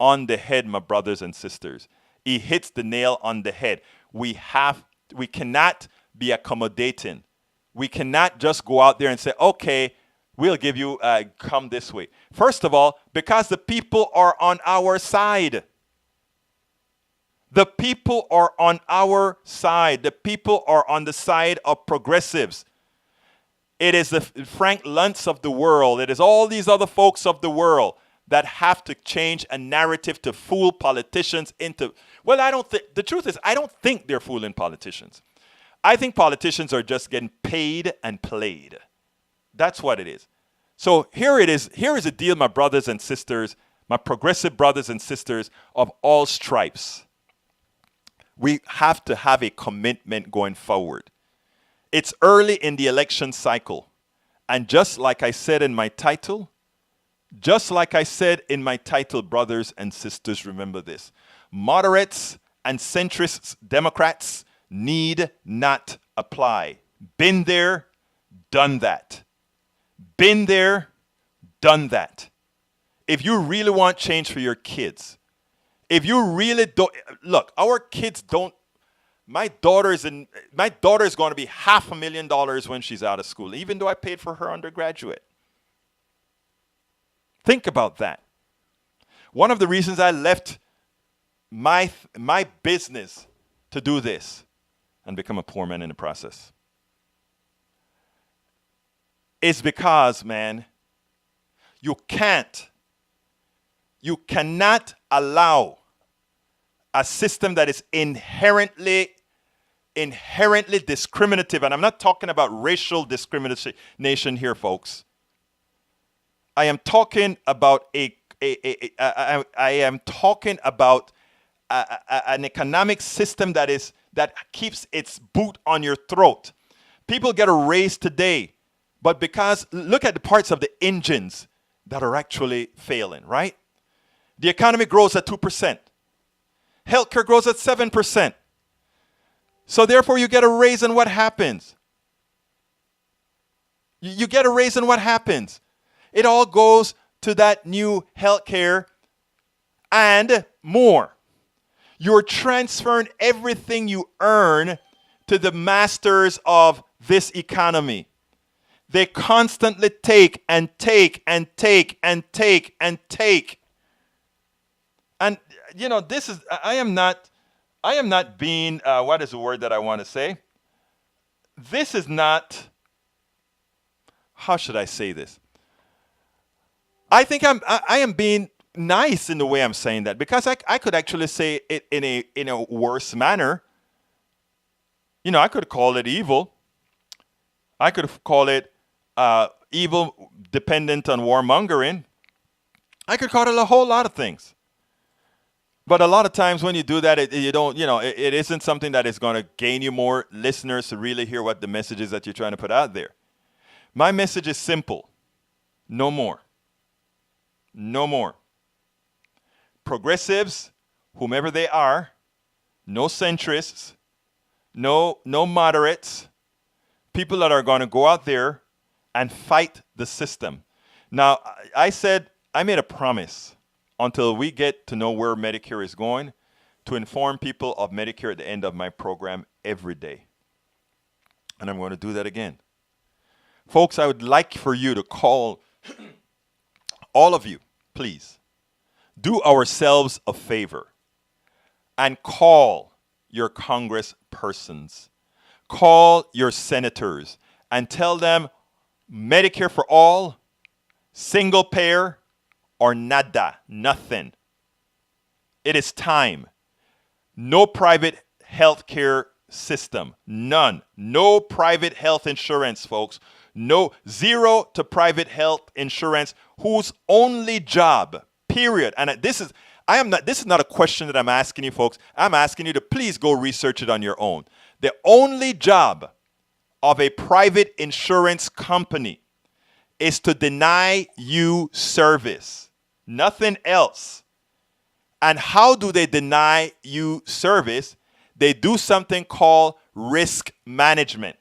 S3: on the head, my brothers and sisters. He hits the nail on the head. We cannot be accommodating. We cannot just go out there and say, okay, we'll give you, come this way. First of all, because the people are on our side. The people are on our side. The people are on the side of progressives. It is the Frank Luntz of the world. It is all these other folks of the world that have to change a narrative to fool politicians into, well, the truth is, I don't think they're fooling politicians. I think politicians are just getting paid and played. That's what it is. So here it is. Here is a deal, my brothers and sisters, my progressive brothers and sisters of all stripes. We have to have a commitment going forward. It's early in the election cycle. And just like I said in my title, brothers and sisters, remember this. Moderates and centrists Democrats need not apply. Been there, done that. Been there, done that. If you really want change for your kids, if you really don't, look, our kids don't, my daughter is going to be $500,000 when she's out of school, even though I paid for her undergraduate. Think about that. One of the reasons I left my business to do this and become a poor man in the process is because, man, you cannot allow a system that is inherently discriminative, and I'm not talking about racial discrimination here, folks. I am talking about an economic system that keeps its boot on your throat. People get a raise today, but because look at the parts of the engines that are actually failing, right? The economy grows at 2%. Healthcare grows at 7%. So therefore you get a raise, and what happens? You get a raise, and what happens? It all goes to that new healthcare and more. You're transferring everything you earn to the masters of this economy. They constantly take and take and take and take and take. And you know, this is, I am not being, what is the word that I want to say? This is not, how should I say this? I think I am being nice in the way I'm saying that, because I could actually say it in a worse manner. You know, I could call it evil. I could call it evil dependent on warmongering. I could call it a whole lot of things. But a lot of times when you do that, it isn't something that is going to gain you more listeners to really hear what the message is that you're trying to put out there. My message is simple. No more. No more. Progressives, whomever they are, no centrists, no moderates, people that are going to go out there and fight the system. Now, I made a promise until we get to know where Medicare is going to inform people of Medicare at the end of my program every day. And I'm going to do that again. Folks, I would like for you to call, all of you, please, do ourselves a favor and call your congresspersons, call your senators, and tell them Medicare for all, single payer, or nada, nothing. It is time. No private health care system, none. No private health insurance, folks. No, zero to private health insurance, whose only job, period. And this is not a question that I'm asking you, folks. I'm asking you to please go research it on your own. The only job of a private insurance company is to deny you service. Nothing else. And how do they deny you service? They do something called risk management.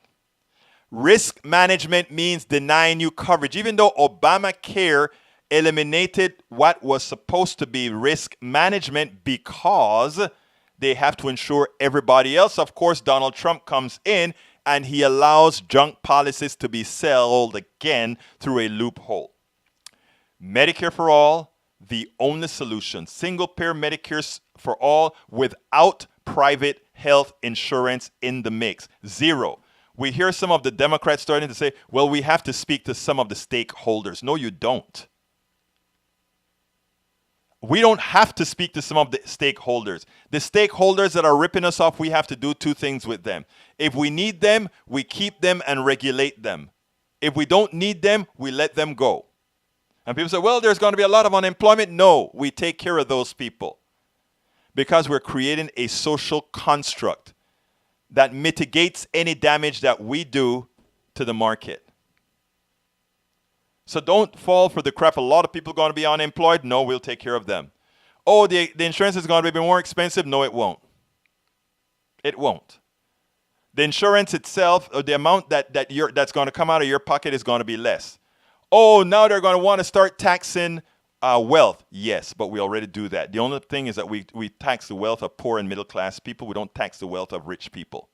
S3: Risk management means denying you coverage. Even though Obamacare eliminated what was supposed to be risk management because they have to insure everybody else. Of course, Donald Trump comes in and he allows junk policies to be sold again through a loophole. Medicare for all, the only solution. Single-payer Medicare for all without private health insurance in the mix. Zero. We hear some of the Democrats starting to say, well, we have to speak to some of the stakeholders. No, you don't. We don't have to speak to some of the stakeholders. The stakeholders that are ripping us off, we have to do two things with them. If we need them, we keep them and regulate them. If we don't need them, we let them go. And people say, well, there's going to be a lot of unemployment. No, we take care of those people because we're creating a social construct that mitigates any damage that we do to the market. So don't fall for the crap. A lot of people are going to be unemployed. No, we'll take care of them. Oh, the insurance is going to be more expensive. No, it won't. It won't. The insurance itself, or the amount that's going to come out of your pocket is going to be less. Oh, now they're going to want to start taxing wealth. Yes, but we already do that. The only thing is that we tax the wealth of poor and middle class people. We don't tax the wealth of rich people.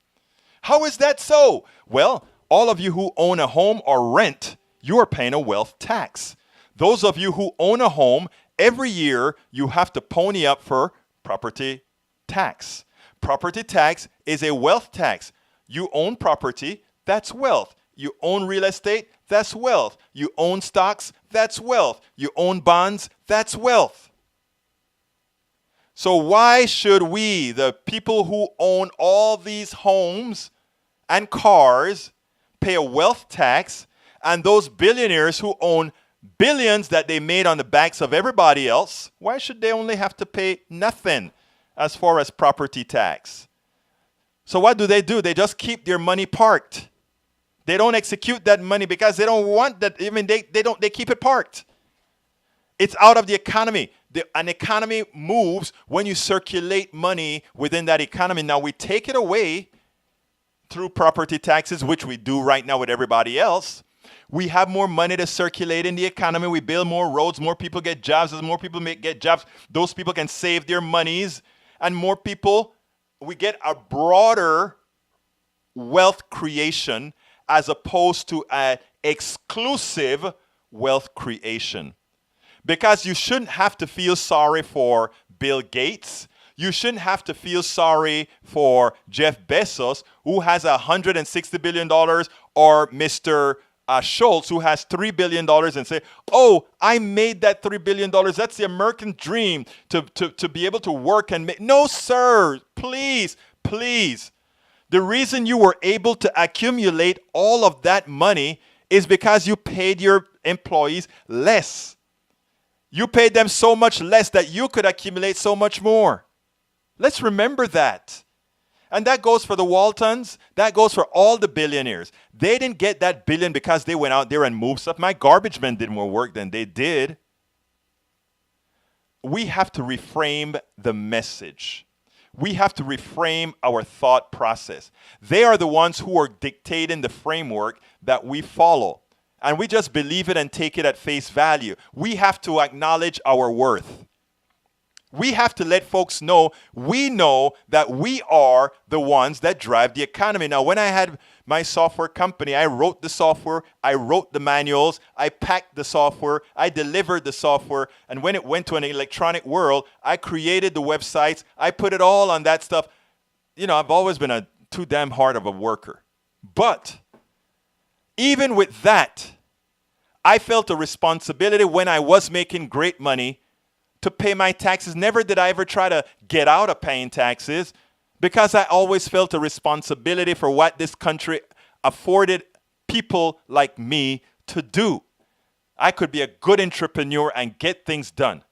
S3: How is that so? Well, all of you who own a home or rent, you are paying a wealth tax. Those of you who own a home, every year you have to pony up for property tax. Property tax is a wealth tax. You own property, that's wealth. You own real estate, that's wealth. You own stocks, that's wealth. You own bonds, that's wealth. So why should we, the people who own all these homes and cars, pay a wealth tax, and those billionaires who own billions that they made on the backs of everybody else, why should they only have to pay nothing as far as property tax? So what do? They just keep their money parked. They don't execute that money because they don't want that. I mean, they keep it parked. It's out of the economy. An economy moves when you circulate money within that economy. Now we take it away through property taxes, which we do right now with everybody else. We have more money to circulate in the economy. We build more roads. More people get jobs. As more people get jobs, those people can save their monies. And more people, we get a broader wealth creation as opposed to an exclusive wealth creation. Because you shouldn't have to feel sorry for Bill Gates. You shouldn't have to feel sorry for Jeff Bezos, who has $160 billion, or Mr. Schultz, who has $3 billion, and say, oh, I made that $3 billion. That's the American dream to be able to work and make. No, sir. Please, please. The reason you were able to accumulate all of that money is because you paid your employees less. You paid them so much less that you could accumulate so much more. Let's remember that. And that goes for the Waltons. That goes for all the billionaires. They didn't get that billion because they went out there and moved stuff. My garbage men did more work than they did. We have to reframe the message. We have to reframe our thought process. They are the ones who are dictating the framework that we follow. And we just believe it and take it at face value. We have to acknowledge our worth. We have to let folks know we know that we are the ones that drive the economy. Now, when I had my software company, I wrote the software, I wrote the manuals, I packed the software, I delivered the software, and when it went to an electronic world, I created the websites, I put it all on that stuff. You know, I've always been a too damn hard of a worker. But even with that, I felt a responsibility when I was making great money to pay my taxes. Never did I ever try to get out of paying taxes because I always felt a responsibility for what this country afforded people like me to do. I could be a good entrepreneur and get things done.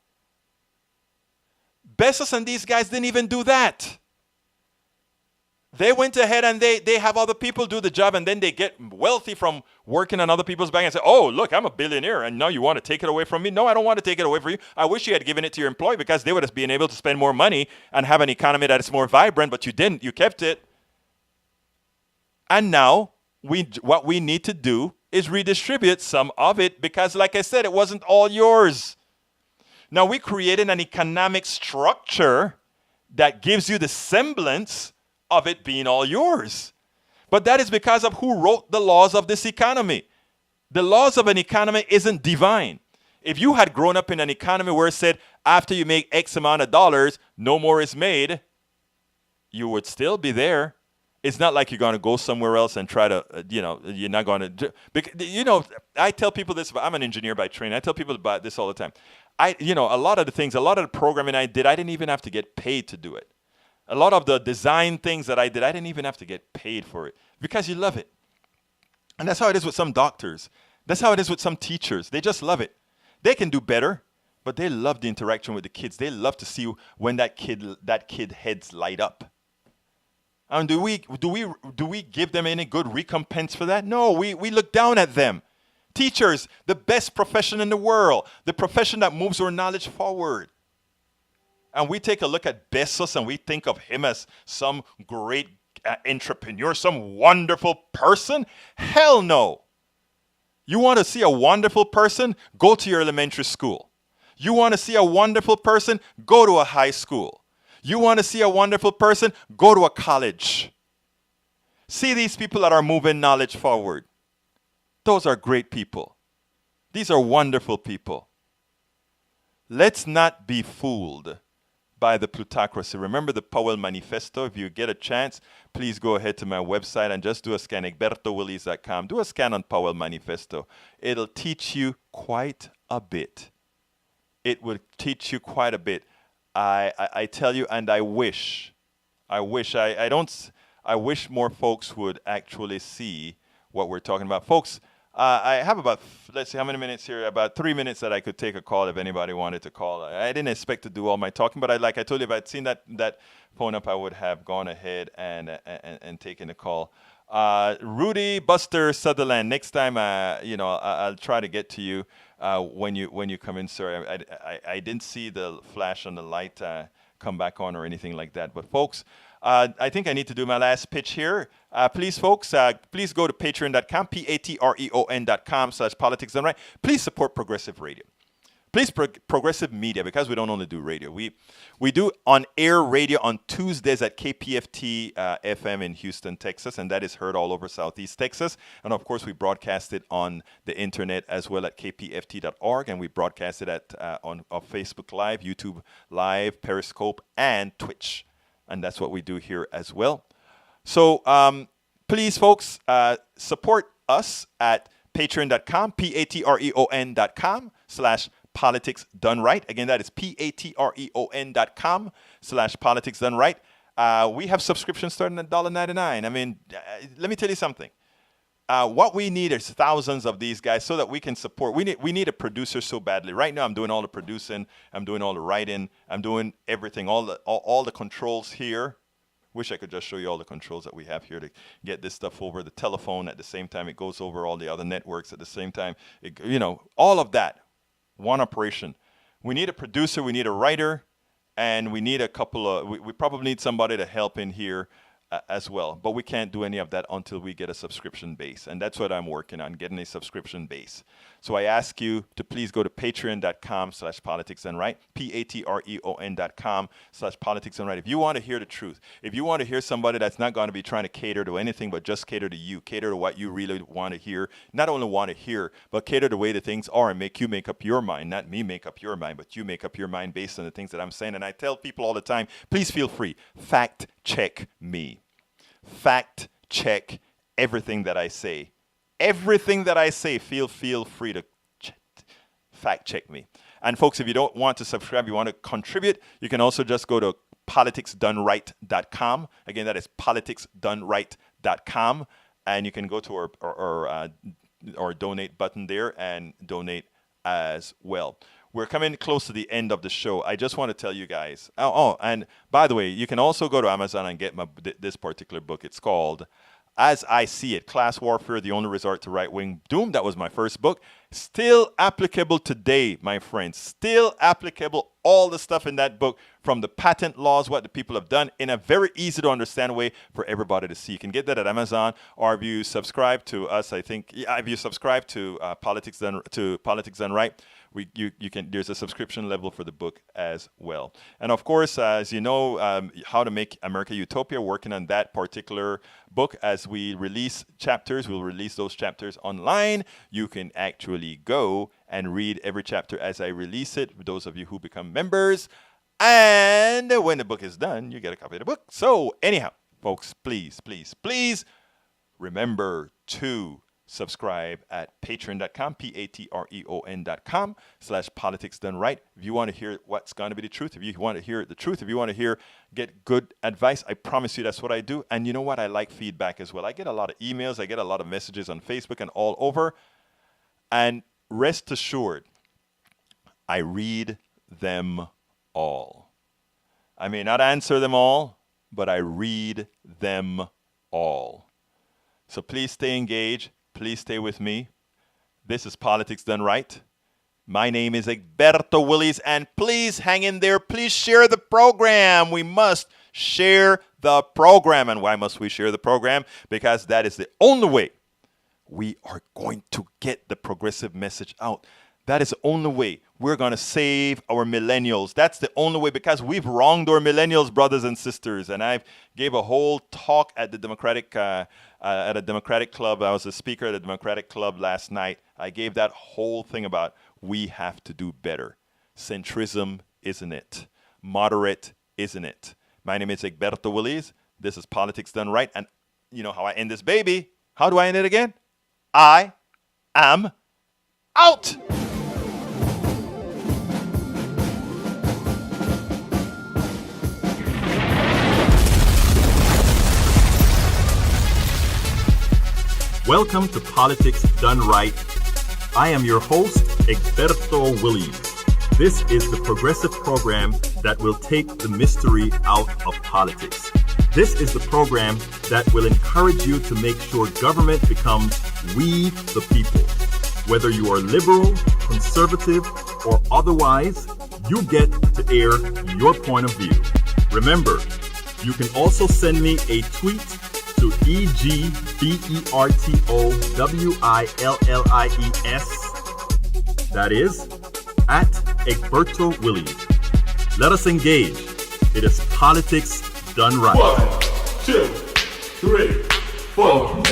S3: Bezos and these guys didn't even do that. They went ahead and they have other people do the job, and then they get wealthy from working on other people's bank and say, oh, look, I'm a billionaire, and now you want to take it away from me? No, I don't want to take it away from you. I wish you had given it to your employee because they would have been able to spend more money and have an economy that is more vibrant, but you didn't. You kept it. And now what we need to do is redistribute some of it because, like I said, it wasn't all yours. Now, we created an economic structure that gives you the semblance of it being all yours. But that is because of who wrote the laws of this economy. The laws of an economy isn't divine. If you had grown up in an economy where it said after you make X amount of dollars, no more is made, you would still be there. It's not like you're going to go somewhere else and try to, you're not going to, I tell people this, I'm an engineer by training. I tell people about this all the time. A lot of the programming I did, I didn't even have to get paid to do it. A lot of the design things that I did, I didn't even have to get paid for it because you love it. And that's how it is with some doctors. That's how it is with some teachers. They just love it. They can do better, but they love the interaction with the kids. They love to see when that kid heads light up. And do we give them any good recompense for that? No, we look down at them. Teachers, the best profession in the world, the profession that moves our knowledge forward. And we take a look at Bezos and we think of him as some great entrepreneur, some wonderful person. Hell no. You want to see a wonderful person? Go to your elementary school. You want to see a wonderful person? Go to a high school. You want to see a wonderful person? Go to a college. See these people that are moving knowledge forward. Those are great people. These are wonderful people. Let's not be fooled by the plutocracy. Remember the Powell Manifesto? If you get a chance, please go ahead to my website and just do a scan, egbertowillies.com. Do a scan on Powell Manifesto. It'll teach you quite a bit. It will teach you quite a bit. I tell you, and I wish more folks would actually see what we're talking about. Folks, I have about, let's see how many minutes here, about 3 minutes that I could take a call if anybody wanted to call. I didn't expect to do all my talking, but like I told you, if I'd seen that phone up, I would have gone ahead and taken the call. Rudy Buster Sutherland, next time, I'll try to get to you when you come in, sir. I didn't see the flash on the light come back on or anything like that. But folks, I think I need to do my last pitch here. Please, folks, please go to patreon.com, patreon.com/politics done right. Please support Progressive Radio. Please, Progressive Media, because we don't only do radio. We do on-air radio on Tuesdays at KPFT FM in Houston, Texas, and that is heard all over Southeast Texas. And, of course, we broadcast it on the Internet as well at kpft.org, and we broadcast it on Facebook Live, YouTube Live, Periscope, and Twitch. And that's what we do here as well. So please, folks, support us at patreon.com, patreon.com/politics done right. Again, that is patreon.com/politics done right. We have subscriptions starting at $1.99. I mean, let me tell you something. What we need is thousands of these guys so that we can support. We need a producer so badly. Right now, I'm doing all the producing. I'm doing all the writing. I'm doing everything, all the controls here. Wish I could just show you all the controls that we have here to get this stuff over the telephone. At the same time, it goes over all the other networks. At the same time, all of that. One operation. We need a producer. We need a writer. And we need a couple of, we probably need somebody to help in here as well. But we can't do any of that until we get a subscription base. And that's what I'm working on, getting a subscription base. So I ask you to please go to patreon.com/politics done right, patreon.com/politics done right. If you want to hear the truth, if you want to hear somebody that's not going to be trying to cater to anything, but just cater to you, cater to what you really want to hear, not only want to hear, but cater the way the things are and make you make up your mind, not me make up your mind, but you make up your mind based on the things that I'm saying. And I tell people all the time, please feel free, fact check me. Fact check everything that I say. Everything that I say, feel free to fact check me. And folks, if you don't want to subscribe, you want to contribute, you can also just go to politicsdoneright.com. Again, that is politicsdoneright.com. And you can go to our donate button there and donate as well. We're coming close to the end of the show. I just want to tell you guys. And by the way, you can also go to Amazon and get this particular book. It's called As I See It, Class Warfare, The Only Resort to Right-Wing Doom. That was my first book. Still applicable today, my friends. Still applicable. All the stuff in that book, from the patent laws, what the people have done, in a very easy to understand way for everybody to see. You can get that at Amazon, or if you subscribe to us, if you subscribe to Politics Done Right, you can. There's a subscription level for the book as well. And of course, as you know, How to Make America Utopia, working on that particular book. As we release chapters, we'll release those chapters online. You can actually go and read every chapter as I release it, those of you who become members. And when the book is done, you get a copy of the book. So anyhow, folks, please remember to subscribe at patreon.com, patreon.com/politics done right. If you want to hear what's going to be the truth, if you want to hear the truth, if you want to get good advice, I promise you that's what I do. And you know what? I like feedback as well. I get a lot of emails. I get a lot of messages on Facebook and all over. And rest assured, I read them all. I may not answer them all, but I read them all. So please stay engaged. Please stay with me. This is Politics Done Right. My name is Egberto Willies, and please hang in there. Please share the program. We must share the program. And why must we share the program? Because that is the only way we are going to get the progressive message out. That is the only way we're going to save our millennials. That's the only way, because we've wronged our millennials, brothers and sisters. And I gave a whole talk at the Democratic club. I was a speaker at a Democratic club last night. I gave that whole thing about we have to do better. Centrism, isn't it? Moderate, isn't it? My name is Egberto Willies. This is Politics Done Right. And you know how I end this baby. How do I end it again? I am out.
S1: Welcome to Politics Done Right. I am your host, Egberto Willies. This is the progressive program that will take the mystery out of politics. This is the program that will encourage you to make sure government becomes we the people. Whether you are liberal, conservative, or otherwise, you get to air your point of view. Remember, you can also send me a tweet to EGBERTOWILLIES. That is at Egberto Willies. Let us engage. It is Politics Done Right.
S2: 1, 2, 3, 4.